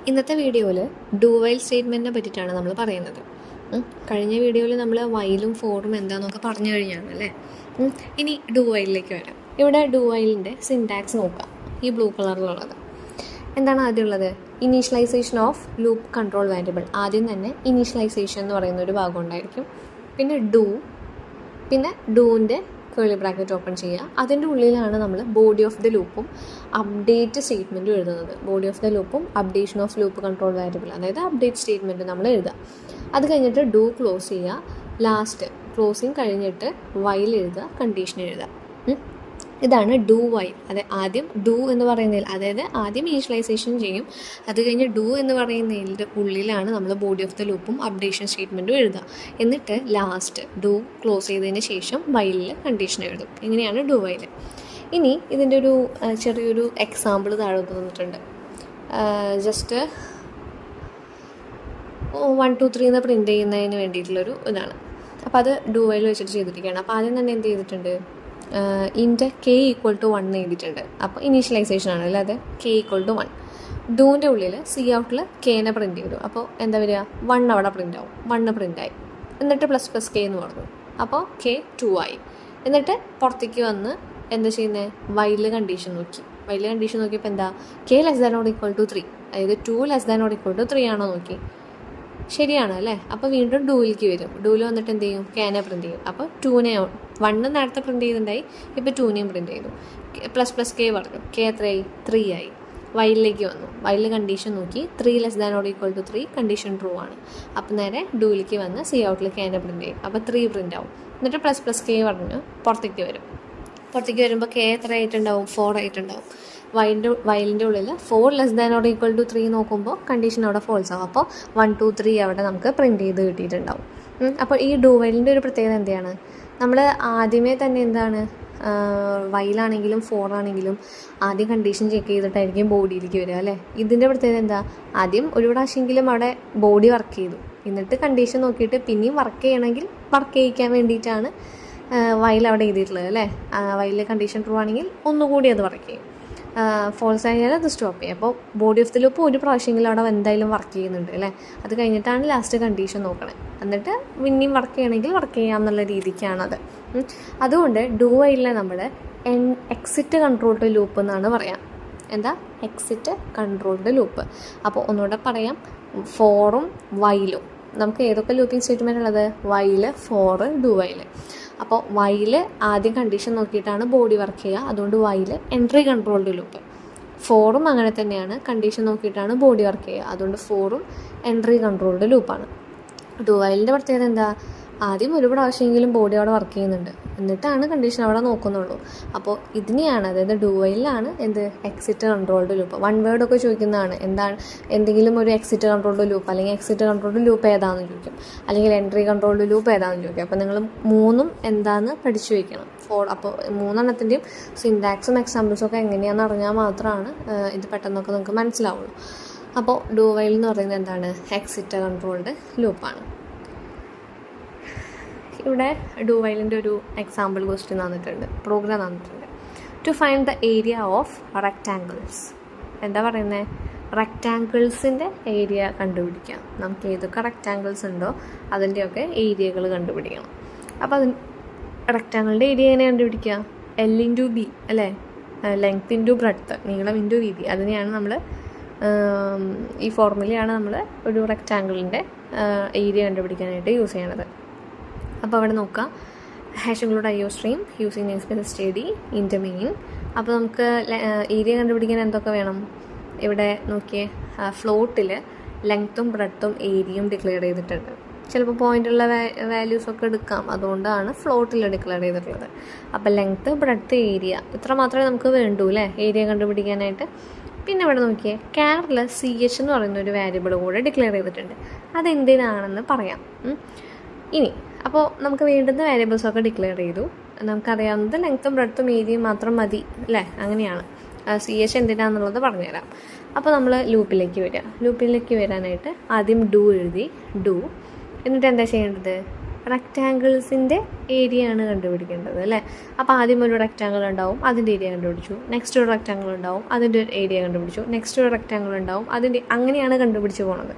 ഇന്നത്തെ വീഡിയോയിൽ do while സ്റ്റേറ്റ്മെൻറ്റിനെ പറ്റിയിട്ടാണ് നമ്മൾ പറയുന്നത്. കഴിഞ്ഞ വീഡിയോയിൽ നമ്മൾ വൈലും ഫോറും എന്താണെന്നൊക്കെ പറഞ്ഞു കഴിഞ്ഞാണ് അല്ലേ. ഇനി ഡു വൈലിലേക്ക് വരാം. ഇവിടെ ഡു വൈലിൻ്റെ സിൻടാക്സ് നോക്കാം. ഈ ബ്ലൂ കളറിലുള്ളത് എന്താണ് ആദ്യം ഉള്ളത്? Initialisation of loop control variable. ആദ്യം തന്നെ ഇനീഷ്യലൈസേഷൻ എന്ന് പറയുന്ന ഒരു ഭാഗം ഉണ്ടായിരിക്കും. പിന്നെ ഡു, പിന്നെ ഡൂവിൻ്റെ കേളി ബ്രാക്കറ്റ് ഓപ്പൺ ചെയ്യുക. അതിൻ്റെ ഉള്ളിലാണ് നമ്മൾ ബോഡി ഓഫ് ദ ലൂപ്പും അപ്ഡേറ്റ് സ്റ്റേറ്റ്മെൻറ്റും എഴുതുന്നത്. ബോഡി ഓഫ് ദ ലൂപ്പും updation of loop control variable, അതായത് അപ്ഡേറ്റ് സ്റ്റേറ്റ്മെൻറ്റ് നമ്മൾ എഴുതുക. അത് കഴിഞ്ഞിട്ട് ഡു ക്ലോസ് ചെയ്യുക. ലാസ്റ്റ് ക്ലോസിങ് കഴിഞ്ഞിട്ട് വൈൽ എഴുതുക, കണ്ടീഷൻ എഴുതുക. ഇതാണ് ഡു വൈൽ. ആദ്യം ഡു എന്ന് പറയുന്നതിൽ, അതായത് ആദ്യം ഇനീഷ്യലൈസേഷൻ ചെയ്യും. അത് കഴിഞ്ഞ് ഡു എന്ന് പറയുന്നതിൻ്റെ ഉള്ളിലാണ് നമ്മൾ ബോഡി ഓഫ് ദ ലൂപ്പും അപ്ഡേഷൻ സ്റ്റേറ്റ്മെൻറ്റും എഴുതുക. എന്നിട്ട് ലാസ്റ്റ് ഡു ക്ലോസ് ചെയ്തതിന് ശേഷം വൈലിൽ കണ്ടീഷൻ എഴുതും. ഇങ്ങനെയാണ് ഡു വൈൽ. ഇനി ഇതിൻ്റെ ഒരു ചെറിയൊരു എക്സാമ്പിൾ താഴെ തന്നിട്ടുണ്ട്. ജസ്റ്റ് 1 2 3 എന്ന് പ്രിൻറ്റ് ചെയ്യുന്നതിന് വേണ്ടിയിട്ടുള്ളൊരു ഇതാണ്. അപ്പോൾ അത് ഡു വൈൽ വെച്ചിട്ട് ചെയ്തിരിക്കുകയാണ്. അപ്പോൾ ആദ്യം തന്നെ എന്ത് ചെയ്തിട്ടുണ്ട്? ഇൻ്റെ k = 1 എഴുതിയിട്ടുണ്ട്. അപ്പോൾ ഇനീഷ്യലൈസേഷൻ ആണ് അല്ലേ, അത് k = 1. ഡൂവിൻ്റെ ഉള്ളിൽ സി ഔട്ടിൽ കെനെ പ്രിൻറ്റ് ചെയ്തു. അപ്പോൾ എന്താ വരിക? 1 അവിടെ പ്രിൻ്റ് ആവും. 1 പ്രിൻ്റായി. എന്നിട്ട് ++ k എന്ന് പറഞ്ഞു. അപ്പോൾ k 2 ആയി. എന്നിട്ട് പുറത്തേക്ക് വന്ന് എന്താ ചെയ്യുന്നത്? വൈൽ കണ്ടീഷൻ നോക്കി. വൈൽ കണ്ടീഷൻ നോക്കിയപ്പോൾ എന്താ? k <= 3, അതായത് 2 <= 3 ആണോ നോക്കി. ശരിയാണ് അല്ലേ. അപ്പോൾ വീണ്ടും ഡൂവിലേക്ക് വരും. ഡൂവിൽ വന്നിട്ട് എന്ത് ചെയ്യും? കേനെ പ്രിൻറ്റ് ചെയ്യും. അപ്പോൾ 2നെ 1 നേരത്തെ പ്രിൻറ്റ് ചെയ്തിട്ടുണ്ടായി, ഇപ്പോൾ 2നെയും പ്രിൻറ്റ് ചെയ്തു. ++ k പറഞ്ഞു. k എത്രയായി? 3 ആയി. വൈലിലേക്ക് വന്നു. വൈലിൽ കണ്ടീഷൻ നോക്കി. 3 <= 3 കണ്ടീഷൻ ട്രൂ ആണ്. അപ്പോൾ നേരെ ഡൂവിലേക്ക് വന്ന് സി ഔട്ടിൽ കേനെ പ്രിൻറ്റ് ചെയ്യും. അപ്പോൾ 3 പ്രിൻ്റ് ആവും. എന്നിട്ട് ++ k പറഞ്ഞു പുറത്തേക്ക് വരും. പുറത്തേക്ക് വരുമ്പോൾ k എത്ര ആയിട്ടുണ്ടാവും? 4 ആയിട്ടുണ്ടാവും. വൈലിൻ്റെ ഉള്ളിൽ 4 <= 3 നോക്കുമ്പോൾ കണ്ടീഷൻ അവിടെ ഫോൾസ് ആവും. അപ്പോൾ 1 2 3 അവിടെ നമുക്ക് പ്രിൻറ്റ് ചെയ്ത് കിട്ടിയിട്ടുണ്ടാവും. അപ്പോൾ ഈ ഡു വൈലിൻ്റെ ഒരു പ്രത്യേകത എന്താണ്? നമ്മൾ ആദ്യമേ തന്നെ എന്താണ്, വൈലാണെങ്കിലും ഫോറാണെങ്കിലും ആദ്യം കണ്ടീഷൻ ചെക്ക് ചെയ്തിട്ടായിരിക്കും ബോഡിയിലേക്ക് വരിക അല്ലേ. ഇതിൻ്റെ പ്രത്യേകത എന്താ? ആദ്യം ഒരു പ്രാവശ്യമെങ്കിലും അവിടെ ബോഡി വർക്ക് ചെയ്തു, എന്നിട്ട് കണ്ടീഷൻ നോക്കിയിട്ട് പിന്നെയും വർക്ക് ചെയ്യണമെങ്കിൽ വർക്ക് ചെയ്യിക്കാൻ വേണ്ടിയിട്ടാണ് വൈൽ അവിടെ എഴുതിയിട്ടുള്ളത് അല്ലേ. വൈലിലെ കണ്ടീഷൻ ട്രൂ ആണെങ്കിൽ ഒന്നുകൂടി അത് വർക്ക് ചെയ്യും. ഫോൾസ് ആയാൽ അത് സ്റ്റോപ്പ് ചെയ്യും. അപ്പോൾ ബോഡി ഓഫ് ദി ലൂപ്പ് ഒരു പ്രാവശ്യമെങ്കിലും അവിടെ എന്തായാലും വർക്ക് ചെയ്യുന്നുണ്ട് അല്ലേ. അത് കഴിഞ്ഞിട്ടാണ് ലാസ്റ്റ് കണ്ടീഷൻ നോക്കണേ. എന്നിട്ട് പിന്നെയും വർക്ക് ചെയ്യണമെങ്കിൽ വർക്ക് ചെയ്യാം എന്നുള്ള രീതിക്കാണത്. അതുകൊണ്ട് ഡു വൈലിനെ നമ്മൾ എക്സിറ്റ് കൺട്രോൾഡ് ലൂപ്പ് എന്നാണ് പറയാം. എന്താ? Exit controlled loop. അപ്പോൾ ഒന്നുകൂടെ പറയാം, ഫോറും വൈലും. നമുക്ക് ഏതൊക്കെ ലൂപ്പിംഗ് സ്റ്റേറ്റ്മെൻ്റ് ഉള്ളത്? വൈല്, ഫോറ്, ഡു വൈല്. അപ്പോൾ വൈല് ആദ്യം കണ്ടീഷൻ നോക്കിയിട്ടാണ് ബോഡി വർക്ക് ചെയ്യുക. അതുകൊണ്ട് വൈല് എൻട്രി കൺട്രോൾഡ് ലൂപ്പ്. ഫോറും അങ്ങനെ തന്നെയാണ്, കണ്ടീഷൻ നോക്കിയിട്ടാണ് ബോഡി വർക്ക് ചെയ്യുക. അതുകൊണ്ട് ഫോറും എൻട്രി കൺട്രോൾഡ് ലൂപ്പാണ്. ഡു വൈലിൻ്റെ പ്രത്യേകത എന്താ? ആദ്യം ഒരു പ്രാവശ്യമെങ്കിലും ബോഡി അവിടെ വർക്ക് ചെയ്യുന്നുണ്ട്, എന്നിട്ടാണ് കണ്ടീഷൻ അവിടെ നോക്കുന്നുള്ളൂ. അപ്പോൾ ഇതിനെയാണ്, അതായത് ഡു വൈലിലാണ് എന്ത്? Exit controlled loop. 1 വേർഡൊക്കെ ചോദിക്കുന്നതാണ്. എന്താണ് എന്തെങ്കിലും ഒരു എക്സിറ്റ് കൺട്രോൾഡ് ലൂപ്പ്, അല്ലെങ്കിൽ എക്സിറ്റ് കൺട്രോൾഡ് ലൂപ്പ് ഏതാണെന്ന് ചോദിക്കും, അല്ലെങ്കിൽ എൻട്രി കൺട്രോൾഡ് ലൂപ്പ് ഏതാണെന്ന് ചോദിക്കും. അപ്പോൾ നിങ്ങൾ മൂന്നും എന്താണെന്ന് പഠിച്ചു വയ്ക്കണം. അപ്പോൾ 3 സിൻടാക്സും എക്സാമ്പിൾസും ഒക്കെ എങ്ങനെയാണെന്ന് അറിഞ്ഞാൽ മാത്രമാണ് ഇത് പെട്ടെന്നൊക്കെ നിങ്ങൾക്ക് മനസ്സിലാവുള്ളൂ. അപ്പോൾ ഡു വൈൽ എന്ന് പറയുന്നത് എന്താണ്? എക്സിറ്റ് കൺട്രോൾഡ് ലൂപ്പാണ്. ഇവിടെ ഡു വൈലിൻ്റെ ഒരു എക്സാമ്പിൾ ക്വസ്റ്റ്യൻ തന്നിട്ടുണ്ട്, പ്രോഗ്രാം തന്നിട്ടുണ്ട്. To find the area of rectangles. എന്താ പറയുന്നത്? റെക്റ്റാങ്കിൾസിൻ്റെ ഏരിയ കണ്ടുപിടിക്കാം. നമുക്ക് ഏതൊക്കെ റെക്റ്റാങ്കിൾസ് ഉണ്ടോ അതിൻ്റെയൊക്കെ ഏരിയകൾ കണ്ടുപിടിക്കണം. അപ്പോൾ റെക്റ്റാങ്കിളിൻ്റെ ഏരിയ എങ്ങനെ കണ്ടുപിടിക്കുക? L/B അല്ലേ, ലെങ്ത് ഇൻറ്റു ബ്രെഡ്ത്ത്, നീളം ഇൻറ്റു വീതി. അതിനെയാണ് നമ്മൾ ഈ ഫോർമുലയാണ് നമ്മൾ ഒരു റെക്റ്റാങ്കിളിൻ്റെ ഏരിയ കണ്ടുപിടിക്കാനായിട്ട് യൂസ് ചെയ്യണത്. അപ്പോൾ അവിടെ നോക്കുക, # IOStream using namespace std into main. അപ്പോൾ നമുക്ക് ഏരിയ കണ്ടുപിടിക്കാൻ എന്തൊക്കെ വേണം? ഇവിടെ നോക്കിയേ, ഫ്ലോട്ടിൽ ലെങ്ത്തും ബ്രെഡ്ത്തും ഏരിയയും ഡിക്ലെയർ ചെയ്തിട്ടുണ്ട്. ചിലപ്പോൾ പോയിൻ്റുള്ള വാല്യൂസൊക്കെ എടുക്കാം, അതുകൊണ്ടാണ് ഫ്ലോട്ടിൽ ഡിക്ലെയർ ചെയ്തിട്ടുള്ളത്. അപ്പോൾ ലെങ്ത്ത്, ബ്രെഡ്ത്ത്, ഏരിയ ഇത്ര മാത്രമേ നമുക്ക് വേണ്ടൂ അല്ലേ ഏരിയ കണ്ടുപിടിക്കാനായിട്ട്. പിന്നെ ഇവിടെ നോക്കിയേ, CHAR CH എന്ന് പറയുന്ന ഒരു വാരിയബിൾ കൂടെ ഡിക്ലെയർ ചെയ്തിട്ടുണ്ട്. അതെന്തിനാണെന്ന് പറയാം. ഇനി അപ്പോൾ നമുക്ക് വേണ്ടുന്ന വാരിയബിൾസൊക്കെ ഡിക്ലെയർ ചെയ്തു. നമുക്കറിയാവുന്നത് ലെങ്ത്തും ബ്രെഡ്ത്തും ഏരിയയും മാത്രം മതി അല്ലേ, അങ്ങനെയാണ്. CH എന്തിനാണെന്നുള്ളത് പറഞ്ഞുതരാം. അപ്പോൾ നമ്മൾ ലൂപ്പിലേക്ക് വരിക. ലൂപ്പിലേക്ക് വരാനായിട്ട് ആദ്യം ഡു എഴുതി. ഡു എന്നിട്ട് എന്താ ചെയ്യേണ്ടത്? റെക്റ്റാങ്കിൾസിൻ്റെ ഏരിയ ആണ് കണ്ടുപിടിക്കേണ്ടത് അല്ലേ. അപ്പോൾ ആദ്യം ഒരു റെക്റ്റാങ്കിൾ ഉണ്ടാവും, അതിൻ്റെ ഏരിയ കണ്ടുപിടിച്ചു. നെക്സ്റ്റ് ഒരു റെക്റ്റാങ്കിൾ ഉണ്ടാവും, അതിൻ്റെ ഏരിയ കണ്ടുപിടിച്ചു. നെക്സ്റ്റ് ഒരു റെക്റ്റാങ്കിൾ ഉണ്ടാവും, അതിൻ്റെ അങ്ങനെയാണ് കണ്ടുപിടിച്ച് പോകുന്നത്.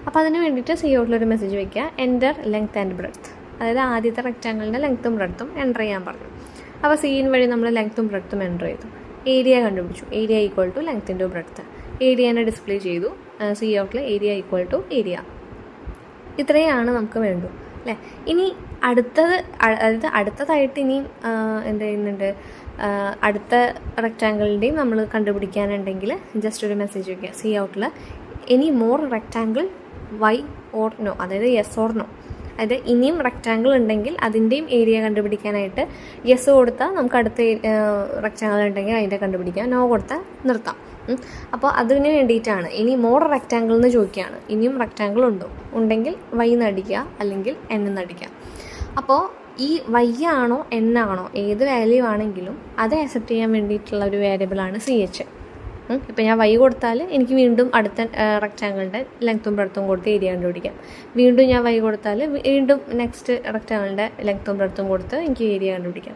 അപ്പോൾ അതിന് വേണ്ടിയിട്ട് സി ഔട്ടിലൊരു മെസ്സേജ് വയ്ക്കുക, എൻ്റർ ലെങ്ത് ആൻഡ് ബ്രെഡ്ത്ത്. അതായത് ആദ്യത്തെ റെക്റ്റാങ്കിളിൻ്റെ ലെങ്ത്തും ബ്രെഡ്ത്തും എൻ്റർ ചെയ്യാൻ പറഞ്ഞു. അപ്പോൾ സീൻ വഴി നമ്മൾ ലെങ്ത്തും ബ്രെഡ്ത്തും എൻ്റർ ചെയ്തു. ഏരിയ കണ്ടുപിടിച്ചു, area equal to length into breadth. ഏരിയനെ ഡിസ്പ്ലേ ചെയ്തു, സി ഔട്ടിൽ ഏരിയ ഈക്വൽ ടു ഏരിയ. ഇത്രയാണ് നമുക്ക് വേണ്ടു അല്ലേ. ഇനി അടുത്തതായിട്ട് ഇനിയും എന്ത് ചെയ്യുന്നുണ്ട്, അടുത്ത റെക്റ്റാങ്കിളിൻ്റെയും നമ്മൾ കണ്ടുപിടിക്കാനുണ്ടെങ്കിൽ ജസ്റ്റ് ഒരു മെസ്സേജ് വയ്ക്കുക, സി ഔട്ടിൽ any more rectangle Y or no, അതായത് യെസ് ഓർ നോ. അതായത് ഇനിയും റെക്റ്റാങ്കിൾ ഉണ്ടെങ്കിൽ അതിൻ്റെയും ഏരിയ കണ്ടുപിടിക്കാനായിട്ട് യെസ് കൊടുത്താൽ നമുക്ക് അടുത്ത റെക്റ്റാങ്കിൾ ഉണ്ടെങ്കിൽ അതിൻ്റെ കണ്ടുപിടിക്കാം, നോ കൊടുത്താൽ നിർത്താം. അപ്പോൾ അതിന് വേണ്ടിയിട്ടാണ് ഇനി മോർ റെക്റ്റാങ്കിൾ എന്ന് ചോദിക്കുകയാണ്. ഇനിയും റെക്റ്റാങ്കിൾ ഉണ്ടെങ്കിൽ വൈ എന്നടിക്കുക, അല്ലെങ്കിൽ എൻ എന്നടിക്കുക. അപ്പോൾ ഈ വൈ ആണോ എൻ ആണോ ഏത് വാല്യൂ ആണെങ്കിലും അത് ആക്സെപ്റ്റ് ചെയ്യാൻ വേണ്ടിയിട്ടുള്ള ഒരു വേരിയബിളാണ് സി എച്ച്. ഇപ്പോൾ ഞാൻ വൈ കൊടുത്താൽ എനിക്ക് വീണ്ടും അടുത്ത റെക്റ്റാങ്കിളിൻ്റെ ലെങ്ത്തും ബ്രെഡ്ത്തും കൊടുത്ത് ഏരിയ കണ്ടുപിടിക്കാം. വീണ്ടും ഞാൻ വൈ കൊടുത്താൽ വീണ്ടും നെക്സ്റ്റ് റെക്റ്റാങ്കിളിൻ്റെ ലെങ്ത്തും ബ്രെഡ്ത്തും കൊടുത്ത് എനിക്ക് ഏരിയ കണ്ടുപിടിക്കാം.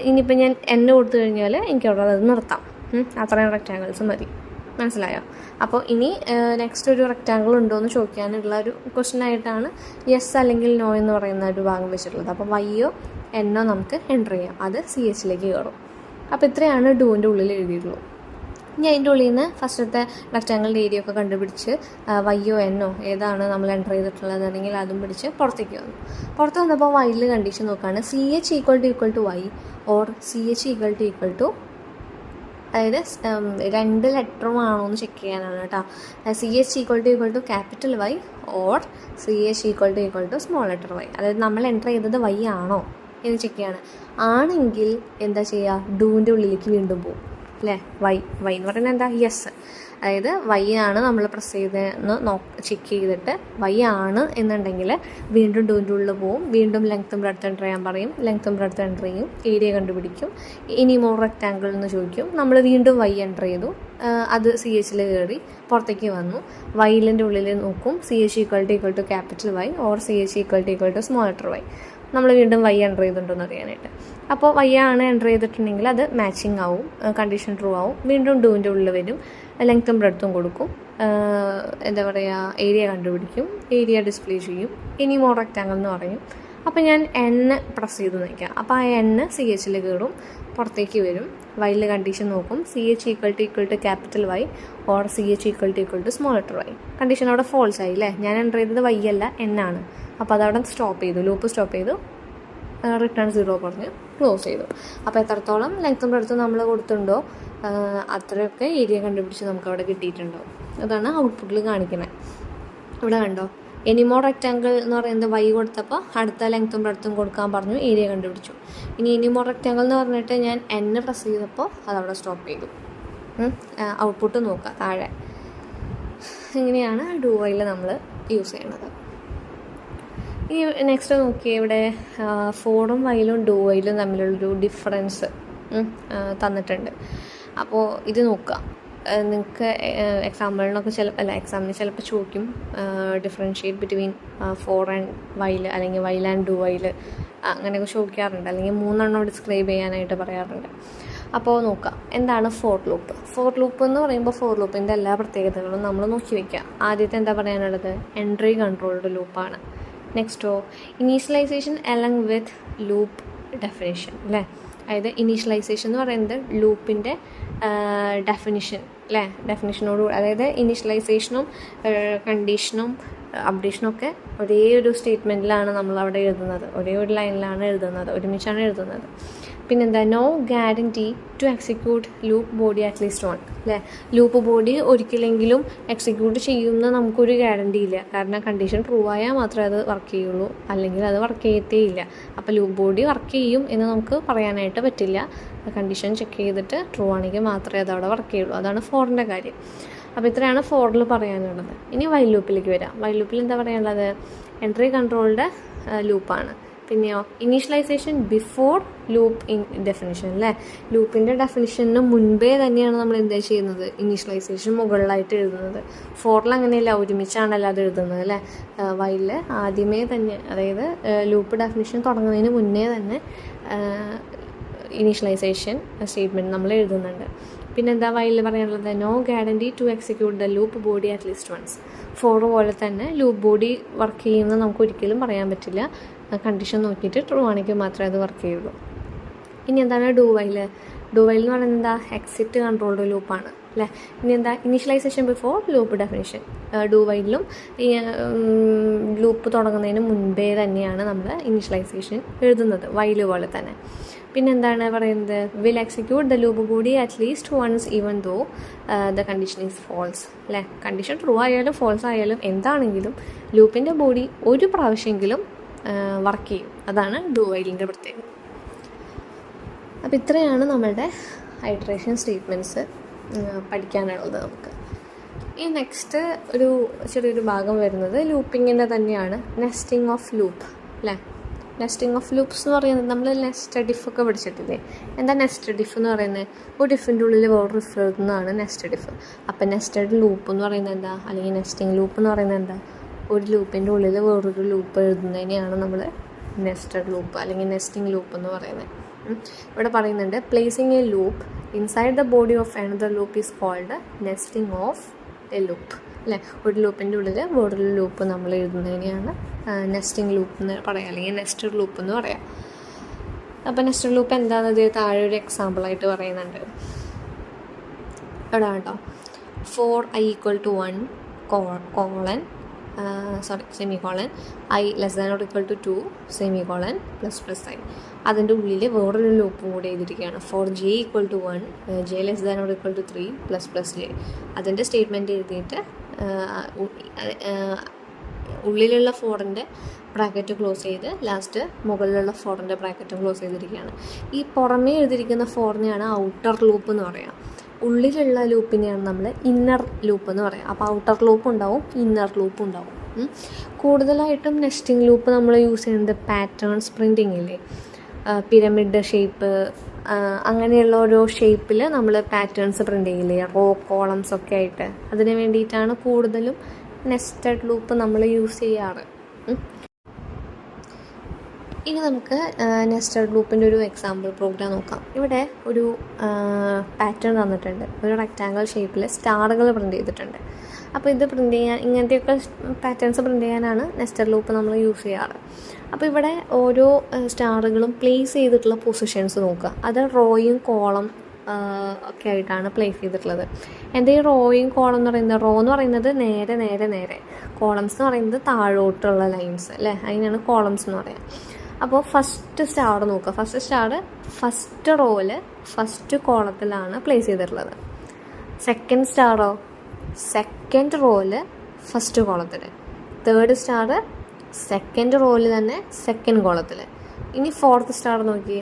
ഇനിയിപ്പോൾ ഞാൻ എൻ കൊടുത്തു കഴിഞ്ഞാൽ എനിക്ക് അവിടെ അത് നിർത്താം. അത്രയും റെക്റ്റാങ്കിൾസ് മതി. മനസ്സിലായോ? അപ്പോൾ ഇനി നെക്സ്റ്റ് ഒരു റെക്റ്റാങ്കിൾ ഉണ്ടോ എന്ന് ചോദിക്കാനുള്ള ഒരു ക്വസ്റ്റ്യനായിട്ടാണ് യെസ് അല്ലെങ്കിൽ നോ എന്ന് പറയുന്ന ഒരു ഭാഗം വെച്ചിട്ടുള്ളത്. അപ്പോൾ വൈയോ എന്നോ നമുക്ക് എൻ്റർ ചെയ്യാം, അത് സി എച്ചിലേക്ക് കയറും. അപ്പോൾ ഇത്രയാണ് ഡൂവിൻ്റെ ഉള്ളിൽ എഴുതിയിട്ടുള്ളൂ. ഇനി അതിൻ്റെ ഉള്ളിൽ നിന്ന് ഫസ്റ്റത്തെ റെക്റ്റാങ്കിളിൻ്റെ ഏരിയ ഒക്കെ കണ്ടുപിടിച്ച് വൈയോ എന്നോ ഏതാണ് നമ്മൾ എൻ്റർ ചെയ്തിട്ടുള്ളതെങ്കിൽ അതും പിടിച്ച് പുറത്തേക്ക് വന്നു. പുറത്ത് വന്നപ്പോൾ വൈയിൽ കണ്ടീഷൻ നോക്കുകയാണ്, C H equal to Y or C H equal to അതായത് രണ്ട് ലെറ്ററും ആണോ എന്ന് ചെക്ക് ചെയ്യാനാണ് കേട്ടോ. C H equal to capital Y or C H equal to small letter Y. അതായത് നമ്മൾ എൻ്റർ ചെയ്തത് വൈ ആണോ എന്ന് ചെക്ക് ചെയ്യാണ്. ആണെങ്കിൽ എന്താ ചെയ്യുക, ഡൂവിൻ്റെ ഉള്ളിലേക്ക് വീണ്ടും പോകും അല്ലേ. വൈ എന്ന് പറയുന്നത് എന്താ, യെസ്. അതായത് വൈ ആണ് നമ്മൾ പ്രസ് ചെയ്തെന്ന് ചെക്ക് ചെയ്തിട്ട് വൈ ആണ് എന്നുണ്ടെങ്കിൽ വീണ്ടും ഡൂവിൻ്റെ ഉള്ളിൽ പോവും. വീണ്ടും ലെങ്ത്തും ബ്രെഡ്ത്തും എൻ്റർ ചെയ്യാൻ പറയും, ലെങ്ത്തും ബ്രെഡ്ത്തും എൻ്റർ ചെയ്യും, ഏരിയ കണ്ടുപിടിക്കും. ഇനി മോർ റെക്റ്റാങ്കിൾ എന്ന് ചോദിക്കും, നമ്മൾ വീണ്ടും വൈ എൻ്റർ ചെയ്തു, അത് സി എച്ചിൽ കയറി പുറത്തേക്ക് വന്നു. വൈലിൻ്റെ ഉള്ളിൽ നോക്കും, C H equal to capital Y or C H equal to small letter Y. നമ്മൾ വീണ്ടും വൈ എൻ്റർ ചെയ്തിട്ടുണ്ടെന്ന് അറിയാനായിട്ട്. അപ്പോൾ വൈ ആണ് എൻ്റർ ചെയ്തിട്ടുണ്ടെങ്കിൽ അത് മാച്ചിങ് ആവും, കണ്ടീഷൻ ട്രൂ ആവും. വീണ്ടും ഡൂവിൻ്റെ ഉള്ളിൽ വരും, ലെങ്ത്തും ബ്രെഡ്ത്തും കൊടുക്കും, എന്താ പറയുക, ഏരിയ കണ്ടുപിടിക്കും, ഏരിയ ഡിസ്പ്ലേ ചെയ്യും. ഇനി മോർ റെക്റ്റാങ്കിൾ എന്ന് പറയും. അപ്പോൾ ഞാൻ എൻ പ്രസ് ചെയ്ത് നിൽക്കാം. അപ്പോൾ ആ എൻ സി എച്ചിൽ കയറും, പുറത്തേക്ക് വരും. വൈയിൽ കണ്ടീഷൻ നോക്കും, C H equal to capital Y or C H equal to small letter Y. Condition അവിടെ ഫോൾസ് ആയി അല്ലേ. ഞാൻ എൻ്റർ ചെയ്തത് വൈ അല്ല എൻ ആണ്. അപ്പോൾ അതവിടെ സ്റ്റോപ്പ് ചെയ്തു, ലൂപ്പ് സ്റ്റോപ്പ് ചെയ്തു, റിട്ടേൺ 0 പറഞ്ഞ് ക്ലോസ് ചെയ്തു. അപ്പോൾ എത്രത്തോളം ലെങ്ത്തും ബ്രെഡ്ത്തും നമ്മൾ കൊടുത്തിട്ടുണ്ടോ അത്രയൊക്കെ ഏരിയ കണ്ടുപിടിച്ച് നമുക്ക് അവിടെ കിട്ടിയിട്ടുണ്ടോ. അതാണ് ഔട്ട്പുട്ടിൽ കാണിക്കുന്നത്. ഇവിടെ കണ്ടോ, എനിമോർ റെക്റ്റാങ്കിൾ എന്ന് പറയുന്നത് വൈ കൊടുത്തപ്പോൾ അടുത്ത ലെങ്ത്തും ബ്രെഡ്ത്തും കൊടുക്കാൻ പറഞ്ഞു, ഏരിയ കണ്ടുപിടിച്ചു. ഇനി എനിമോർ റെക്റ്റാങ്കിൾ എന്ന് പറഞ്ഞിട്ട് ഞാൻ എൻ പ്രസ് ചെയ്തപ്പോൾ അതവിടെ സ്റ്റോപ്പ് ചെയ്തു. ഔട്ട്പുട്ട് നോക്കുക താഴെ. ഇങ്ങനെയാണ് ഡു വൈൽ നമ്മൾ യൂസ് ചെയ്യണത്. ഇനി നെക്സ്റ്റ് നോക്കിയേ, ഇവിടെ ഫോറും വൈലും ഡു വൈലും തമ്മിലുള്ളൊരു ഡിഫറൻസ് തന്നിട്ടുണ്ട്. അപ്പോൾ ഇത് നോക്കുക. നിങ്ങൾക്ക് എക്സാമ്പിളിനൊക്കെ എക്സാമിന് ചിലപ്പോൾ ചോദിക്കും differentiate between for and while അല്ലെങ്കിൽ വൈൽ ആൻഡ് ഡു വൈൽ അങ്ങനെയൊക്കെ ചോദിക്കാറുണ്ട്, അല്ലെങ്കിൽ 3 എണ്ണം ഡിസ്ക്രൈബ് ചെയ്യാനായിട്ട് പറയാറുണ്ട്. അപ്പോൾ നോക്കാം എന്താണ് ഫോർ ലൂപ്പ്. ഫോർ ലൂപ്പ് എന്ന് പറയുമ്പോൾ ഫോർ ലൂപ്പിൻ്റെ എല്ലാ പ്രത്യേകതകളും നമ്മൾ നോക്കി വയ്ക്കുക. ആദ്യത്തെ എന്താ പറയാനുള്ളത്, എൻട്രി കൺട്രോൾഡ് ലൂപ്പാണ്. നെക്സ്റ്റോ initialisation along with loop definition അല്ലേ. അതായത് ഇനീഷ്യലൈസേഷൻ എന്ന് പറയുന്നത് ലൂപ്പിൻ്റെ ഡെഫിനിഷൻ അല്ലേ, ഡെഫിനിഷനോട്, അതായത് ഇനീഷ്യലൈസേഷനും കണ്ടീഷനും അപ്ഡേഷനും ഒക്കെ ഒരേ ഒരു സ്റ്റേറ്റ്മെൻറ്റിലാണ് നമ്മൾ അവിടെ എഴുതുന്നത്, ഒരേ ഒരു ലൈനിലാണ് എഴുതുന്നത്, ഒരുമിച്ചാണ് എഴുതുന്നത്. പിന്നെന്താ, no guarantee to execute loop body at least one അല്ലേ. ലൂപ്പ് ബോഡി ഒരിക്കലെങ്കിലും എക്സിക്യൂട്ട് ചെയ്യുമെന്ന് നമുക്കൊരു ഗ്യാരൻറ്റി ഇല്ല. കാരണം കണ്ടീഷൻ പ്രൂവ് ആയാൽ മാത്രമേ അത് വർക്ക് ചെയ്യുള്ളൂ, അല്ലെങ്കിൽ അത് വർക്ക് ചെയ്യത്തേ ഇല്ല. അപ്പോൾ ലൂപ്പ് ബോഡി വർക്ക് ചെയ്യും എന്ന് നമുക്ക് പറയാനായിട്ട് പറ്റില്ല. കണ്ടീഷൻ ചെക്ക് ചെയ്തിട്ട് ട്രൂ ആണെങ്കിൽ മാത്രമേ അതവിടെ വർക്ക് ചെയ്യുള്ളൂ. അതാണ് ഫോറിൻ്റെ കാര്യം. അപ്പോൾ ഇത്രയാണ് ഫോറിൽ പറയാനുള്ളത്. ഇനി വൈൽ ലൂപ്പിലേക്ക് വരാം. വൈൽ ലൂപ്പിൽ എന്താ പറയാനുള്ളത്, എൻട്രി കൺട്രോൾഡ് ലൂപ്പാണ്. പിന്നെയോ initialisation before loop in definition അല്ലേ. ലൂപ്പിൻ്റെ ഡെഫിനിഷന് മുൻപേ തന്നെയാണ് നമ്മൾ എന്താ ചെയ്യുന്നത്, ഇനീഷ്യലൈസേഷൻ മുകളിലായിട്ട് എഴുതുന്നത്. ഫോറിൽ അങ്ങനെയല്ല, ഒരുമിച്ചാണല്ലോ അത് എഴുതുന്നത് അല്ലേ. വൈലിൽ ആദ്യമേ തന്നെ, അതായത് ലൂപ്പ് ഡെഫിനിഷൻ തുടങ്ങുന്നതിന് മുന്നേ തന്നെ ഇനീഷ്യലൈസേഷൻ സ്റ്റേറ്റ്മെൻറ്റ് നമ്മൾ എഴുതുന്നുണ്ട്. പിന്നെന്താ വൈലിൽ പറയാനുള്ളത്, no guarantee to execute the loop body at least once. For പോലെ തന്നെ ലൂപ്പ് ബോഡി വർക്ക് ചെയ്യുന്നത് നമുക്ക് ഒരിക്കലും പറയാൻ പറ്റില്ല. കണ്ടീഷൻ നോക്കിയിട്ട് ട്രൂ ആണെങ്കിൽ മാത്രമേ അത് വർക്ക് ചെയ്യുള്ളൂ. ഇനി എന്താണ് ഡു വൈൽ. ഡു വൈൽ എന്ന് പറയുന്നത് എന്താ, എക്സിറ്റ് കൺട്രോൾഡ് ലൂപ്പാണ് അല്ലേ. ഇനി എന്താ, initialization before loop definition. Do വൈലിലും ഈ ലൂപ്പ് തുടങ്ങുന്നതിന് മുൻപേ തന്നെയാണ് നമ്മൾ ഇനീഷ്യലൈസേഷൻ എഴുതുന്നത്, വൈൽ പോലെ തന്നെ. പിന്നെന്താണ് പറയുന്നത്, will execute the loop body at least once even though the condition is false അല്ലേ. കണ്ടീഷൻ ട്രൂ ആയാലും ഫോൾസ് ആയാലും എന്താണെങ്കിലും ലൂപ്പിൻ്റെ ബോഡി ഒരു പ്രാവശ്യമെങ്കിലും വർക്ക് ചെയ്യും. അതാണ് ഡു വൈലിൻ്റെ പ്രത്യേകത. അപ്പോൾ ഇത്രയാണ് നമ്മളുടെ ഐട്രേഷൻ സ്റ്റേറ്റ്മെൻറ്റ്സ് പഠിക്കാനുള്ളത് നമുക്ക്. ഈ നെക്സ്റ്റ് ഒരു ചെറിയൊരു ഭാഗം വരുന്നത് ലൂപ്പിങ്ങിൻ്റെ തന്നെയാണ്, നെസ്റ്റിംഗ് ഓഫ് ലൂപ്പ് അല്ലേ. നെസ്റ്റിംഗ് ഓഫ് ലൂപ്പ്സ് എന്ന് പറയുന്നത് നമ്മൾ നെസ്റ്റഡ് ഡിഫ് ഒക്കെ പഠിച്ചിട്ടില്ലേ. എന്താ നെസ്റ്റഡ് ഡിഫ് എന്ന് പറയുന്നത്, ഒരു ഡിഫിൻ്റെ ഉള്ളിൽ വേറെ ഡിഫ് എഴുതുന്നതാണ് നെസ്റ്റഡ് ഡിഫ്. അപ്പം നെസ്റ്റഡ് ലൂപ്പ് എന്ന് പറയുന്നത് എന്താ, അല്ലെങ്കിൽ നെസ്റ്റിംഗ് ലൂപ്പ് എന്ന് പറയുന്നത് എന്താ, ഒരു ലൂപ്പിൻ്റെ ഉള്ളിൽ വേറൊരു ലൂപ്പ് എഴുതുന്നതിനെയാണ് നമ്മൾ നെസ്റ്റഡ് ലൂപ്പ് അല്ലെങ്കിൽ നെസ്റ്റിംഗ് ലൂപ്പ് എന്ന് പറയുന്നത്. ഇവിടെ പറയുന്നുണ്ട്, placing a loop inside the body of another loop is called nesting of a loop അല്ലേ. ഒരു ലൂപ്പിൻ്റെ ഉള്ളിൽ വേറൊരു ലൂപ്പ് നമ്മൾ എഴുതുന്നതിനെയാണ് നെസ്റ്റിംഗ് ലൂപ്പ് എന്ന് പറയാം, അല്ലെങ്കിൽ നെസ്റ്റഡ് ലൂപ്പ് എന്ന് പറയാം. അപ്പോൾ നെസ്റ്റഡ് ലൂപ്പ് എന്താണെന്നത് താഴെ ഒരു എക്സാമ്പിളായിട്ട് പറയുന്നുണ്ട്. ഇവിടെ കേട്ടോ, for i = 1 semicolon i <= 2 semicolon ++i. അതിൻ്റെ ഉള്ളിൽ വേറൊരു ലൂപ്പും കൂടി എഴുതിയിരിക്കുകയാണ്, ഫോർ j = 1 j <= 3 ++j. അതിൻ്റെ സ്റ്റേറ്റ്മെൻറ്റ് എഴുതിയിട്ട് ഉള്ളിലുള്ള ഫോറിൻ്റെ ബ്രാക്കറ്റ് ക്ലോസ് ചെയ്ത് ലാസ്റ്റ് മുകളിലുള്ള ഫോറിൻ്റെ ബ്രാക്കറ്റും ക്ലോസ് ചെയ്തിരിക്കുകയാണ്. ഈ പുറമേ എഴുതിയിരിക്കുന്ന ഫോറിനെയാണ് ഔട്ടർ ലൂപ്പ് എന്ന് പറയാം. ഉള്ളിലുള്ള ലൂപ്പിനെയാണ് നമ്മൾ ഇന്നർ ലൂപ്പ് എന്ന് പറയാം. അപ്പോൾ ഔട്ടർ ലൂപ്പ് ഉണ്ടാവും, ഇന്നർ ലൂപ്പ് ഉണ്ടാവും. കൂടുതലായിട്ടും നെസ്റ്റിംഗ് ലൂപ്പ് നമ്മൾ യൂസ് ചെയ്യുന്നത് പാറ്റേൺസ് പ്രിൻറ്റിങ് ഇല്ലേ, പിരമിഡ് ഷേപ്പ് അങ്ങനെയുള്ള ഓരോ ഷേപ്പിൽ നമ്മൾ പാറ്റേൺസ് പ്രിൻ്റ് ചെയ്യില്ലേ, റോ കോളംസ് ഒക്കെ ആയിട്ട്. അതിന് വേണ്ടിയിട്ടാണ് കൂടുതലും നെസ്റ്റഡ് ലൂപ്പ് നമ്മൾ യൂസ് ചെയ്യാറ്. ഇനി നമുക്ക് നെസ്റ്റഡ് ലൂപ്പിൻ്റെ ഒരു എക്സാമ്പിൾ പ്രോഗ്രാം നോക്കാം. ഇവിടെ ഒരു പാറ്റേൺ തന്നിട്ടുണ്ട്, ഒരു റെക്റ്റാങ്കിൾ ഷേപ്പിൽ സ്റ്റാറുകൾ പ്രിൻ്റ് ചെയ്തിട്ടുണ്ട്. അപ്പോൾ ഇത് പ്രിൻ്റ് ചെയ്യാൻ, ഇങ്ങനത്തെയൊക്കെ പാറ്റേൺസ് പ്രിൻ്റ് ചെയ്യാനാണ് നെസ്റ്റഡ് ലൂപ്പ് നമ്മൾ യൂസ് ചെയ്യാറ്. അപ്പോൾ ഇവിടെ ഓരോ സ്റ്റാറുകളും പ്ലേസ് ചെയ്തിട്ടുള്ള പൊസിഷൻസ് നോക്കുക. അത് റോയും കോളം ഒക്കെ ആയിട്ടാണ് പ്ലേസ് ചെയ്തിട്ടുള്ളത്. എൻ്റെ ഈ റോയും കോളം എന്ന് പറയുന്നത്, റോ എന്ന് പറയുന്നത് നേരെ നേരെ നേരെ, കോളംസ് എന്ന് പറയുന്നത് താഴോട്ടുള്ള ലൈൻസ് അല്ലേ, അതിനാണ് കോളംസ് എന്ന് പറയാം. അപ്പോൾ ഫസ്റ്റ് സ്റ്റാർ നോക്കുക. ഫസ്റ്റ് സ്റ്റാർ ഫസ്റ്റ് റോയിൽ ഫസ്റ്റ് കോളത്തിലാണ് പ്ലേസ് ചെയ്തിട്ടുള്ളത്. സെക്കൻഡ് സ്റ്റാറോ സെക്കൻഡ് റോയിൽ ഫസ്റ്റ് കോളത്തിൽ. തേർഡ് സ്റ്റാർ സെക്കൻഡ് റോയിൽ തന്നെ സെക്കൻഡ് കോളത്തിൽ. ഇനി ഫോർത്ത് സ്റ്റാർ നോക്കി,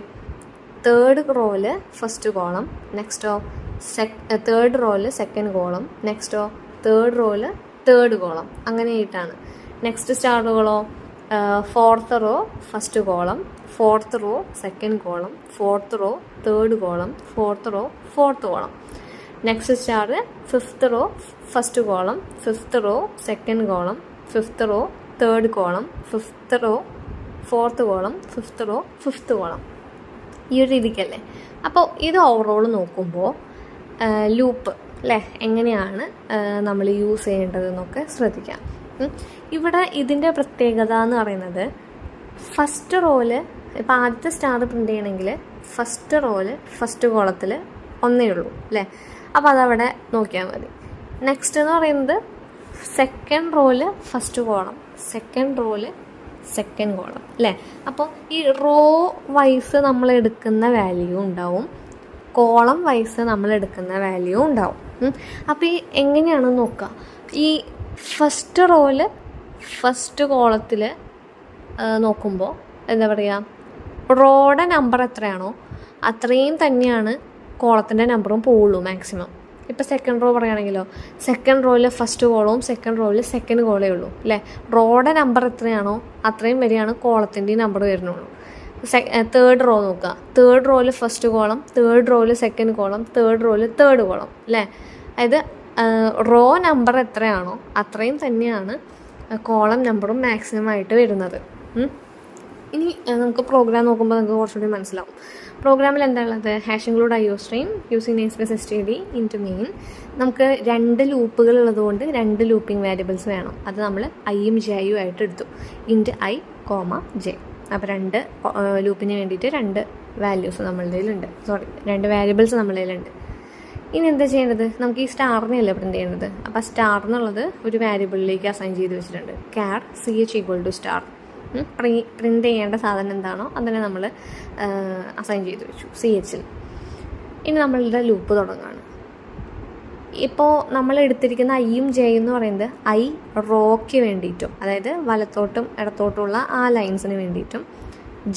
തേർഡ് റോയിൽ ഫസ്റ്റ് കോളം, നെക്സ്റ്റോ തേർഡ് റോയിൽ സെക്കൻഡ് കോളം, നെക്സ്റ്റോ തേർഡ് റോയിൽ തേർഡ് കോളം, അങ്ങനെയായിട്ടാണ്. നെക്സ്റ്റ് സ്റ്റാറുകളോ fourth row first column, fourth row second column, fourth row third column, fourth row fourth column. Next star fifth row first column, fifth row second column, fifth row third column, fifth row fourth column, fifth row fifth column. ഈ ഒരു രീതിക്കല്ലേ. അപ്പോൾ ഇത് overall നോക്കുമ്പോൾ loop അല്ലേ എങ്ങനെയാണ് നമ്മൾ use ചെയ്യേണ്ടതെന്നൊക്കെ ശ്രദ്ധിക്കാം. ഇവിടെ ഇതിൻ്റെ പ്രത്യേകത എന്ന് പറയുന്നത്, ഫസ്റ്റ് റോയിൽ ഇപ്പോൾ ആദ്യത്തെ സ്റ്റാർ പ്രിൻ്റ് ചെയ്യണമെങ്കിൽ ഫസ്റ്റ് റോയിൽ ഫസ്റ്റ് കോളത്തിൽ ഒന്നേ ഉള്ളൂ അല്ലേ. അപ്പോൾ അതവിടെ നോക്കിയാൽ മതി. നെക്സ്റ്റ് എന്ന് പറയുന്നത് സെക്കൻഡ് റോയിൽ ഫസ്റ്റ് കോളം, സെക്കൻഡ് റോയിൽ സെക്കൻഡ് കോളം അല്ലേ. അപ്പോൾ ഈ റോ വൈസ് നമ്മൾ എടുക്കുന്ന വാല്യൂ ഉണ്ടാവും, കോളം വൈസ് നമ്മൾ എടുക്കുന്ന വാല്യൂ ഉണ്ടാവും. അപ്പോൾ ഈ എങ്ങനെയാണെന്ന് നോക്കുക. ഈ ഫസ്റ്റ് റോയിൽ ഫസ്റ്റ് കോളത്തിൽ നോക്കുമ്പോൾ എന്താ പറയുക, റോയുടെ നമ്പർ എത്രയാണോ അത്രയും തന്നെയാണ് കോളത്തിൻ്റെ നമ്പറും പോവുള്ളൂ മാക്സിമം. ഇപ്പോൾ സെക്കൻഡ് റോ പറയുകയാണെങ്കിലോ, സെക്കൻഡ് റോയിൽ ഫസ്റ്റ് കോളവും സെക്കൻഡ് റോയിൽ സെക്കൻഡ് കോളേ ഉള്ളൂ അല്ലേ. റോയുടെ നമ്പർ എത്രയാണോ അത്രയും വരെയാണ് കോളത്തിൻ്റെ നമ്പർ വരുന്നുള്ളൂ. തേർഡ് റോ നോക്കുക, തേർഡ് റോയിൽ ഫസ്റ്റ് കോളം, തേർഡ് റോയിൽ സെക്കൻഡ് കോളം, തേർഡ് റോയിൽ തേർഡ് കോളം അല്ലേ. അതായത് റോ നമ്പർ എത്രയാണോ അത്രയും തന്നെയാണ് കോളം നമ്പറും മാക്സിമം ആയിട്ട് വരുന്നത്. ഇനി നമുക്ക് പ്രോഗ്രാം നോക്കുമ്പോൾ നമുക്ക് കുറച്ചുകൂടി മനസ്സിലാവും. പ്രോഗ്രാമിൽ എന്താ ഉള്ളത്? Hash include IO stream using namespace std into main. നമുക്ക് 2 ലൂപ്പുകൾ ഉള്ളതുകൊണ്ട് 2 ലൂപ്പിംഗ് വേരിയബിൾസ് വേണം. അത് നമ്മൾ ഐയും ജെയും ആയിട്ട് എടുത്തു. ഇൻറ്റ് I, J. അപ്പോൾ 2 ലൂപ്പിന് വേണ്ടിയിട്ട് 2 വാല്യൂസ് നമ്മളുടെ കയ്യിലുണ്ട്. 2 വേരിയബിൾസ് നമ്മളുടെ കയ്യിലുണ്ട്. ഇനി എന്താ ചെയ്യേണ്ടത്? നമുക്ക് ഈ സ്റ്റാറിനെയല്ലേ പ്രിൻ്റ് ചെയ്യേണ്ടത്. അപ്പോൾ സ്റ്റാർ എന്നുള്ളത് ഒരു വേരിയബിളിലേക്ക് അസൈൻ ചെയ്ത് വെച്ചിട്ടുണ്ട്. char ch equal to star. Print ചെയ്യേണ്ട സാധനം എന്താണോ അതിനെ നമ്മൾ അസൈൻ ചെയ്ത് വെച്ചു CHൽ. ഇനി നമ്മളുടെ ലൂപ്പ് തുടങ്ങുകയാണ്. ഇപ്പോൾ നമ്മൾ എടുത്തിരിക്കുന്ന ഐയും ജെയും എന്ന് പറയുന്നത് I റോയ്ക്ക് വേണ്ടിയിട്ടും, അതായത് വലത്തോട്ടും ഇടത്തോട്ടുമുള്ള ആ ലൈൻസിന് വേണ്ടിയിട്ടും,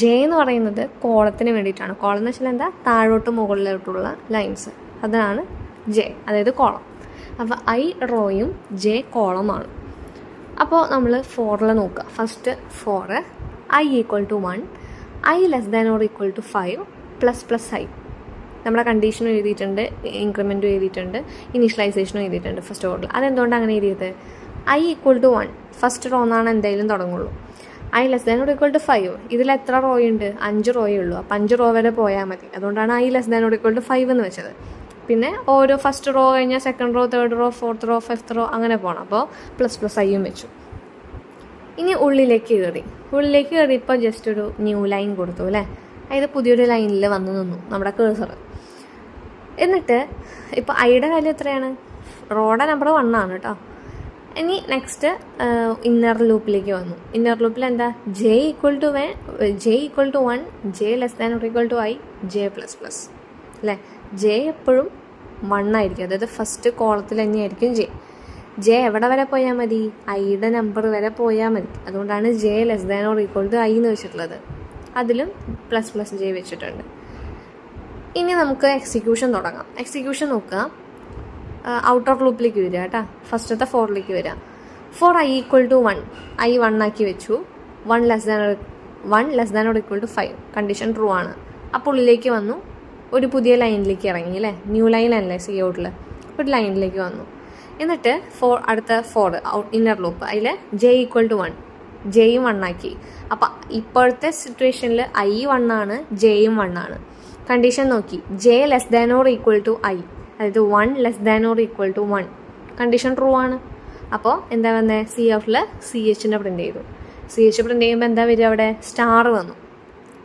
ജെ എന്ന് പറയുന്നത് കോളത്തിന് വേണ്ടിയിട്ടാണ്. കോളം എന്ന് വെച്ചാൽ എന്താ? താഴോട്ടും മുകളിലോട്ടുള്ള ലൈൻസ്, അതാണ് ജെ, അതായത് കോളം. അപ്പോൾ I റോയും ജെ കോളമാണ്. അപ്പോൾ നമ്മൾ ഫോറിൽ നോക്കുക. First for I equal to 1, I less than or equal to 5 ++ I. നമ്മുടെ കണ്ടീഷനും എഴുതിയിട്ടുണ്ട്, ഇൻക്രിമെൻറ്റും എഴുതിയിട്ടുണ്ട്, ഇനീഷ്യലൈസേഷനും എഴുതിയിട്ടുണ്ട് ഫസ്റ്റ് ഓർഡറിൽ. അതെന്തുകൊണ്ട് അങ്ങനെ എഴുതിയത്? I equal to 1 first row എന്നാണ് എന്തായാലും തുടങ്ങുള്ളൂ. I less than or equal to 5. ഇതിൽ എത്ര റോയുണ്ട്? 5 റോയേ ഉള്ളൂ. അപ്പോൾ 5 റോ വരെ പോയാൽ മതി. അതുകൊണ്ടാണ് I less than or equal to 5 എന്ന് വെച്ചത്. പിന്നെ ഓരോ ഫസ്റ്റ് റോ കഴിഞ്ഞാൽ second row, third row, fourth row, fifth row അങ്ങനെ പോകണം. അപ്പോൾ ++ Iയും വെച്ചു. ഇനി ഉള്ളിലേക്ക് കയറി ഇപ്പോൾ ജസ്റ്റ് ഒരു ന്യൂ ലൈൻ കൊടുത്തു അല്ലേ. അതായത് പുതിയൊരു ലൈനിൽ വന്ന് നിന്നു നമ്മുടെ കേഴ്സർ. എന്നിട്ട് ഇപ്പോൾ ഐയുടെ വാല്യൂ എത്രയാണ്? റോയുടെ നമ്പർ 1 ആണ് കേട്ടോ. ഇനി നെക്സ്റ്റ് ഇന്നർ ലൂപ്പിലേക്ക് വന്നു. ഇന്നർ ലൂപ്പിൽ എന്താ? J equal to 1, J less than or equal to I, J++ അല്ലേ. ജെ എപ്പോഴും 1 ആയിരിക്കും, അതായത് ഫസ്റ്റ് കോളത്തിൽ തന്നെയായിരിക്കും ജെ എവിടെ വരെ പോയാൽ മതി? ഐയുടെ നമ്പർ വരെ പോയാൽ മതി. അതുകൊണ്ടാണ് J less than or equal to I എന്ന് വെച്ചിട്ടുള്ളത്. അതിലും ++ J വെച്ചിട്ടുണ്ട്. ഇനി നമുക്ക് എക്സിക്യൂഷൻ തുടങ്ങാം. എക്സിക്യൂഷൻ നോക്കുക. ഔട്ടർ ലൂപ്പിലേക്ക് വരിക കേട്ടോ. ഫസ്റ്റത്തെ ഫോറിലേക്ക് വരിക. For I equal to 1, I 1 ആക്കി വെച്ചു. 1 less than or equal to 5 condition true ആണ്. അപ്പോൾ ഉള്ളിലേക്ക് വന്നു, ഒരു പുതിയ ലൈനിലേക്ക് ഇറങ്ങി അല്ലേ. ന്യൂ ലൈനല്ലേ COട്ടിൽ, ഒരു ലൈനിലേക്ക് വന്നു. എന്നിട്ട് അടുത്ത 4 ഇന്നർ ലൂപ്പ്, അതിൽ ജെ ഈക്വൽ ടു 1, ജെയും 1 ആക്കി. അപ്പം ഇപ്പോഴത്തെ സിറ്റുവേഷനിൽ I 1 ആണ്, ജെയും 1 ആണ്. കണ്ടീഷൻ നോക്കി, J less than or equal to I, അതായത് 1 less than or equal to 1 condition true ആണ്. അപ്പോൾ എന്താ വന്നത്? COട്ടിൽ CHനെ പ്രിൻ്റ് ചെയ്തു. CH പ്രിൻ്റ് ചെയ്യുമ്പോൾ എന്താ വരിക? അവിടെ സ്റ്റാർ വന്നു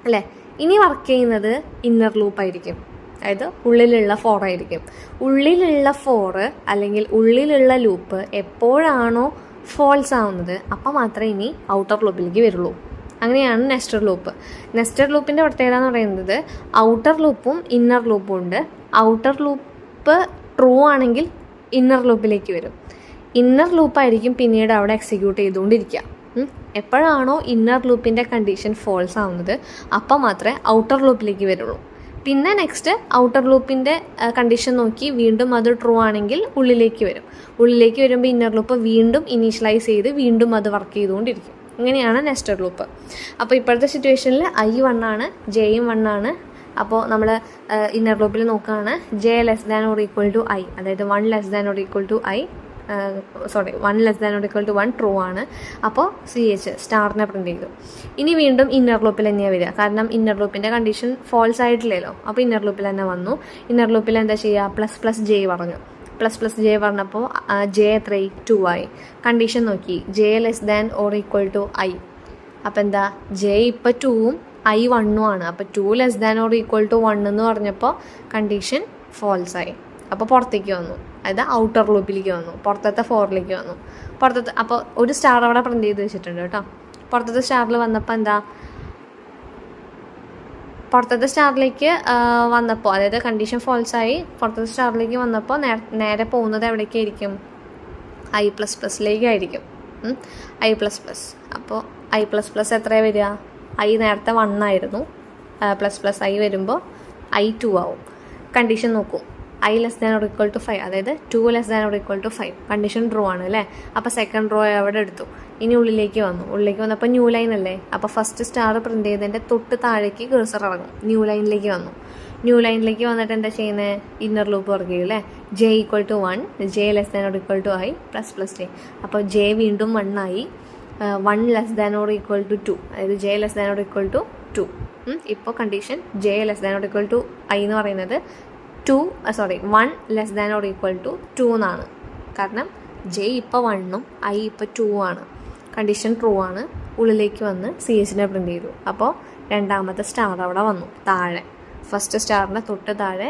അല്ലേ. ഇനി വർക്ക് ചെയ്യുന്നത് ഇന്നർ ലൂപ്പായിരിക്കും, അതായത് ഉള്ളിലുള്ള 4 ആയിരിക്കും. ഉള്ളിലുള്ള 4 അല്ലെങ്കിൽ ഉള്ളിലുള്ള ലൂപ്പ് എപ്പോഴാണോ ഫോൾസ് ആവുന്നത് അപ്പോൾ മാത്രമേ ഇനി ഔട്ടർ ലൂപ്പിലേക്ക് വരുള്ളൂ. അങ്ങനെയാണ് നെസ്റ്റഡ് ലൂപ്പ്. നെസ്റ്റഡ് ലൂപ്പിൻ്റെ പ്രത്യേകത എന്ന് പറയുന്നത് ഔട്ടർ ലൂപ്പും ഇന്നർ ലൂപ്പും ഉണ്ട്. ഔട്ടർ ലൂപ്പ് ട്രൂ ആണെങ്കിൽ ഇന്നർ ലൂപ്പിലേക്ക് വരും. ഇന്നർ ലൂപ്പായിരിക്കും പിന്നീട് അവിടെ എക്സിക്യൂട്ട് ചെയ്തുകൊണ്ടിരിക്കുക. എപ്പോഴാണോ ഇന്നർ ലൂപ്പിൻ്റെ കണ്ടീഷൻ ഫോൾസ് ആവുന്നത് അപ്പോൾ മാത്രമേ ഔട്ടർ ലൂപ്പിലേക്ക് വരുള്ളൂ. പിന്നെ നെക്സ്റ്റ് ഔട്ടർ ലൂപ്പിൻ്റെ കണ്ടീഷൻ നോക്കി വീണ്ടും അത് ട്രൂ ആണെങ്കിൽ ഉള്ളിലേക്ക് വരും. ഉള്ളിലേക്ക് വരുമ്പോൾ ഇന്നർ ലൂപ്പ് വീണ്ടും ഇനീഷ്യലൈസ് ചെയ്ത് വീണ്ടും അത് വർക്ക് ചെയ്തുകൊണ്ടിരിക്കും. ഇങ്ങനെയാണ് നെസ്റ്റഡ് ലൂപ്പ്. അപ്പോൾ ഇപ്പോഴത്തെ സിറ്റുവേഷനിൽ I 1 ആണ്, ജെയും 1 ആണ്. അപ്പോൾ നമ്മൾ ഇന്നർ ലൂപ്പിൽ നോക്കുകയാണ്. J less than or equal to I, അതായത് 1 less than or equal to 1 less than or equal to 1 true ആണ്. അപ്പോൾ CH സ്റ്റാറിനെ പ്രിൻ്റ് ചെയ്തു. ഇനി വീണ്ടും ഇന്നർ ലൂപ്പിൽ തന്നെയാണ് വരിക, കാരണം ഇന്നർ ലൂപ്പിൻ്റെ കണ്ടീഷൻ ഫോൾസ് ആയിട്ടില്ലല്ലോ. അപ്പോൾ ഇന്നർ ലൂപ്പിൽ തന്നെ വന്നു. ഇന്നർ ലൂപ്പിൽ എന്താ ചെയ്യുക? ++ J പറഞ്ഞു. ++ J പറഞ്ഞപ്പോൾ ജെ എത്രയായി? 2 ആയി. കണ്ടീഷൻ നോക്കി, J less than or equal to I. അപ്പോൾ എന്താ? ജെ ഇപ്പോൾ 2ഉം I 1ഉം ആണ്. അപ്പോൾ 2 less than or equal to 1 എന്ന് പറഞ്ഞപ്പോൾ കണ്ടീഷൻ ഫോൾസ് ആയി. അപ്പോൾ പുറത്തേക്ക് വന്നു, അതായത് ഔട്ടർ ലൂപ്പിലേക്ക് വന്നു, പുറത്തത്തെ 4ലേക്ക് വന്നു. അപ്പോൾ ഒരു സ്റ്റാർ അവിടെ പ്രിൻ്റ് ചെയ്ത് വെച്ചിട്ടുണ്ട് കേട്ടോ. പുറത്തത്തെ സ്റ്റാറിൽ വന്നപ്പോൾ എന്താ? പുറത്തത്തെ സ്റ്റാറിലേക്ക് വന്നപ്പോൾ, അതായത് കണ്ടീഷൻ ഫോൾസായി പുറത്തത്തെ സ്റ്റാറിലേക്ക് വന്നപ്പോൾ നേരെ പോകുന്നത് എവിടേക്കായിരിക്കും? I++ലേക്കായിരിക്കും. I++. അപ്പോൾ I++ എത്രയാണ് വരിക? I നേരത്തെ 1 ആയിരുന്നു, ++ I വരുമ്പോൾ I 2 ആവും. കണ്ടീഷൻ നോക്കൂ, I less than or equal to 5, അതായത് 2 less than or equal to 5. Condition true ആണ് അല്ലേ. അപ്പോൾ സെക്കൻഡ് റോ അവിടെ എടുത്തു. ഇനി ഉള്ളിലേക്ക് വന്നപ്പോൾ ന്യൂ ലൈൻ അല്ലേ. അപ്പോൾ ഫസ്റ്റ് സ്റ്റാർ പ്രിൻ്റ് ചെയ്തതിൻ്റെ തൊട്ട് താഴേക്ക് കഴ്സർ ഇറങ്ങും. ന്യൂ ലൈനിലേക്ക് വന്നിട്ട് എന്താ ചെയ്യുന്നത്, ഇന്നർ ലൂപ്പ് വർക്ക് ചെയ്യും അല്ലേ. J equal to 1, J less than or equal to I plus J. അപ്പോൾ ജെ വീണ്ടും 1 ആയി. 1 less than or equal to 2, അതായത് J less than or equal to 2. ഇപ്പോൾ condition J less than or equal to I എന്ന് പറയുന്നത് 1 less than or equal to 2 എന്നാണ്. കാരണം J ഇപ്പോൾ 1ഉം ഐ ഇപ്പോൾ 2 ആണ്. കണ്ടീഷൻ ട്രൂ ആണ്. ഉള്ളിലേക്ക് വന്ന് സി എച്ചിനെ പ്രിൻ്റ് ചെയ്തു. അപ്പോൾ രണ്ടാമത്തെ സ്റ്റാർ അവിടെ വന്നു താഴെ. ഫസ്റ്റ് സ്റ്റാറിൻ്റെ തൊട്ട് താഴെ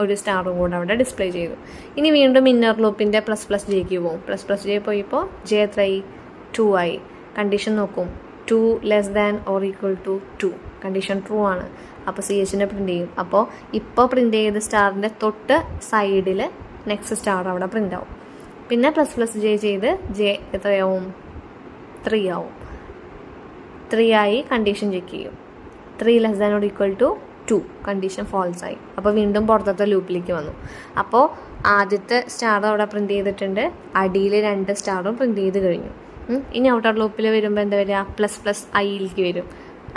ഒരു സ്റ്റാറും കൂടെ അവിടെ ഡിസ്പ്ലേ ചെയ്തു. ഇനി വീണ്ടും ഇന്നർ ലൂപ്പിൻ്റെ പ്ലസ് ജെക്ക് പോകും. പ്ലസ് ജെ പോയപ്പോൾ ജെ എത്രയായി, 2 ആയി. കണ്ടീഷൻ നോക്കും, 2 less than or equal to 2. Condition true ആണ്. അപ്പോൾ സി എച്ചിനെ പ്രിൻ്റ് ചെയ്യും. അപ്പോൾ ഇപ്പോൾ പ്രിൻ്റ് ചെയ്ത സ്റ്റാറിൻ്റെ തൊട്ട് സൈഡിൽ നെക്സ്റ്റ് സ്റ്റാർ അവിടെ പ്രിൻ്റ് ആവും. പിന്നെ പ്ലസ് ജെ ചെയ്ത് ജെ എത്രയാവും, 3 ആവും. 3 ആയി. കണ്ടീഷൻ ചെക്ക് ചെയ്യും. 3 less than or equal to 2. Condition false ആയി. അപ്പോൾ വീണ്ടും പുറത്തത്തെ ലൂപ്പിലേക്ക് വന്നു. അപ്പോൾ ആദ്യത്തെ സ്റ്റാർ അവിടെ പ്രിൻ്റ് ചെയ്തിട്ടുണ്ട്. അടിയിൽ 2 സ്റ്റാറും പ്രിൻ്റ് ചെയ്ത് കഴിഞ്ഞു. ഇനി ഔട്ടർ ലൂപ്പിൽ വരുമ്പോൾ എന്താ വരിക, പ്ലസ് ഐയിലേക്ക് വരും.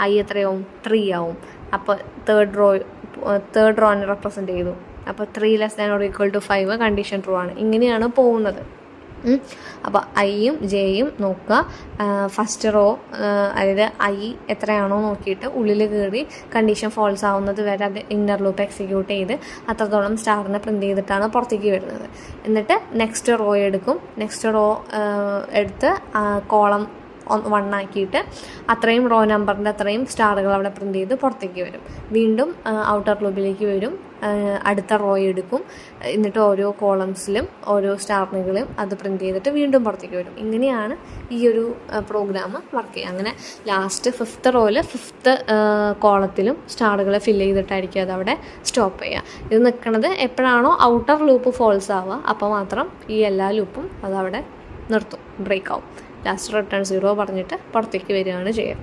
ഐ എത്രയാവും, 3 ആവും. അപ്പോൾ തേർഡ് റോനെ റെപ്രസെൻ്റ് ചെയ്തു. അപ്പോൾ 3 less than or equal to 5. Condition true ആണ്. ഇങ്ങനെയാണ് പോകുന്നത്. അപ്പോൾ ഐയും ജെയും നോക്കുക. ഫസ്റ്റ് റോ അതായത് ഐ എത്രയാണോ നോക്കിയിട്ട് ഉള്ളിൽ കയറി കണ്ടീഷൻ ഫോൾസ് ആവുന്നത് വരെ അത് ഇന്നർ ലൂപ്പ് എക്സിക്യൂട്ട് ചെയ്ത് അത്രത്തോളം സ്റ്റാറിനെ പ്രിൻ്റ് ചെയ്തിട്ടാണ് പുറത്തേക്ക് വരുന്നത്. എന്നിട്ട് നെക്സ്റ്റ് റോ എടുക്കും. നെക്സ്റ്റ് റോ എടുത്ത് കോളം 1 ആക്കിയിട്ട് അത്രയും റോ നമ്പറിൻ്റെ അത്രയും സ്റ്റാറുകൾ അവിടെ പ്രിൻ്റ് ചെയ്ത് പുറത്തേക്ക് വരും. വീണ്ടും ഔട്ടർ ലൂപ്പിലേക്ക് വരും. അടുത്ത റോ എടുക്കും. എന്നിട്ട് ഓരോ കോളംസിലും ഓരോ സ്റ്റാറുകളും അത് പ്രിൻ്റ് ചെയ്തിട്ട് വീണ്ടും പുറത്തേക്ക് വരും. ഇങ്ങനെയാണ് ഈ ഒരു പ്രോഗ്രാം വർക്ക് ചെയ്യുക. അങ്ങനെ ലാസ്റ്റ് 5th റോയിൽ 5th കോളത്തിലും സ്റ്റാറുകളെ ഫില്ല് ചെയ്തിട്ടായിരിക്കും അതവിടെ സ്റ്റോപ്പ് ചെയ്യുക. ഇത് നിൽക്കുന്നത് എപ്പോഴാണോ ഔട്ടർ ലൂപ്പ് ഫോൾസ് ആവുക അപ്പോൾ മാത്രം ഈ എല്ലാ ലൂപ്പും അതവിടെ നിർത്തും, ബ്രേക്ക് ആവും. ലാസ്റ്റ് റിട്ടേൺ 0 പറഞ്ഞിട്ട് പുറത്തേക്ക് വരികയാണ് ചെയ്യുക.